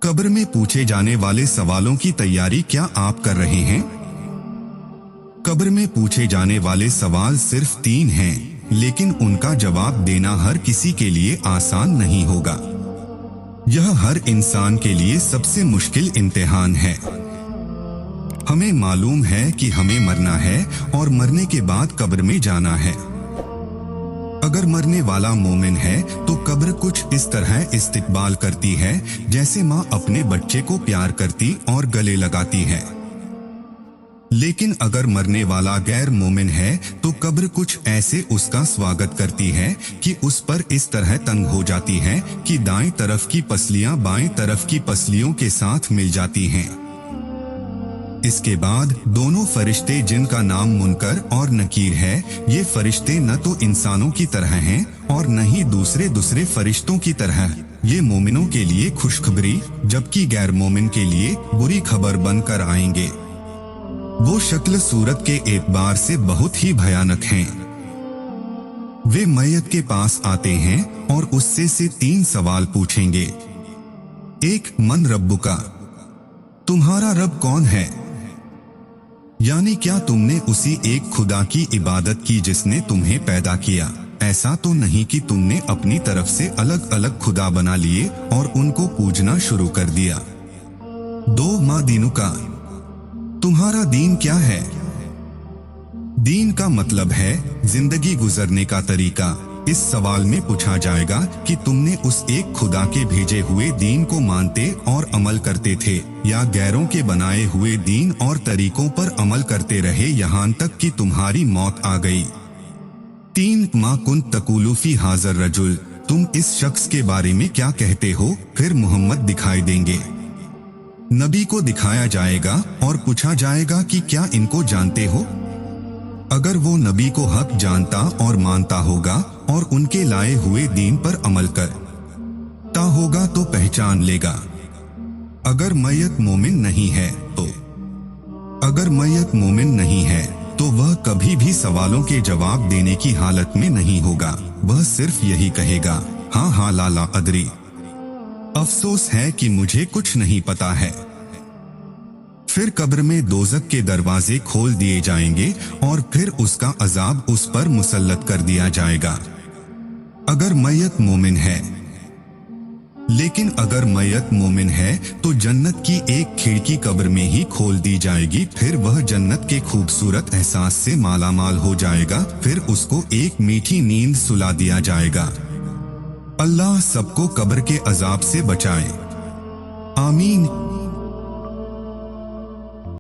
कब्र में पूछे जाने वाले सवालों की तैयारी क्या आप कर रहे हैं? कब्र में पूछे जाने वाले सवाल सिर्फ 3 हैं, लेकिन उनका जवाब देना हर किसी के लिए आसान नहीं होगा। यह हर इंसान के लिए सबसे मुश्किल इम्तिहान है। हमें मालूम है कि हमें मरना है और मरने के बाद कब्र में जाना है। अगर मरने वाला मोमिन है तो कब्र कुछ इस तरह इस्तकबाल करती है जैसे माँ अपने बच्चे को प्यार करती और गले लगाती है। लेकिन अगर मरने वाला गैर मोमिन है तो कब्र कुछ ऐसे उसका स्वागत करती है कि उस पर इस तरह तंग हो जाती है कि दाएं तरफ की पसलियां बाएं तरफ की पसलियों के साथ मिल जाती हैं। इसके बाद दोनों फरिश्ते जिनका नाम मुनकर और नकीर है, ये फरिश्ते न तो इंसानों की तरह हैं और न ही दूसरे फरिश्तों की तरह। ये मोमिनों के लिए खुशखबरी जबकि गैर मोमिन के लिए बुरी खबर बनकर आएंगे। वो शक्ल सूरत के एतबार से बहुत ही भयानक हैं। वे मैयत के पास आते हैं और उससे 3 सवाल पूछेंगे। 1, मन रब्बुका, तुम्हारा रब कौन है? यानी क्या तुमने उसी एक खुदा की इबादत की जिसने तुम्हें पैदा किया? ऐसा तो नहीं कि तुमने अपनी तरफ से अलग अलग खुदा बना लिए और उनको पूजना शुरू कर दिया। 2, मा दीनुका, तुम्हारा दीन क्या है? दीन का मतलब है जिंदगी गुजरने का तरीका। इस सवाल में पूछा जाएगा कि तुमने उस एक खुदा के भेजे हुए दीन को मानते और अमल करते थे या गैरों के बनाए हुए दीन और तरीकों पर अमल करते रहे यहाँ तक कि तुम्हारी मौत आ गई। 3, मा कुंत तकुलु फी हाज़र रजुल, तुम इस शख्स के बारे में क्या कहते हो? फिर मोहम्मद दिखाई देंगे। नबी को दिखाया जाएगा और पूछा जाएगा कि क्या इनको जानते हो? अगर वो नबी को हक जानता और मानता होगा और उनके लाए हुए दीन पर अमल करता होगा तो पहचान लेगा। अगर मैयत मोमिन नहीं है तो वह कभी भी सवालों के जवाब देने की हालत में नहीं होगा। वह सिर्फ यही कहेगा, हाँ हाँ ला अदरी, अफसोस है कि मुझे कुछ नहीं पता है। फिर कब्र में दोज़ख के दरवाजे खोल दिए जाएंगे और फिर उसका अजाब उस पर मुसल्लत कर दिया जाएगा अगर मैयत मोमिन है। लेकिन अगर मैयत मोमिन है तो जन्नत की एक खिड़की कब्र में ही खोल दी जाएगी। फिर वह जन्नत के खूबसूरत एहसास से मालामाल हो जाएगा। फिर उसको एक मीठी नींद सुला दिया जाएगा। अल्लाह सबको कब्र के अजाब से बचाए। आमीन।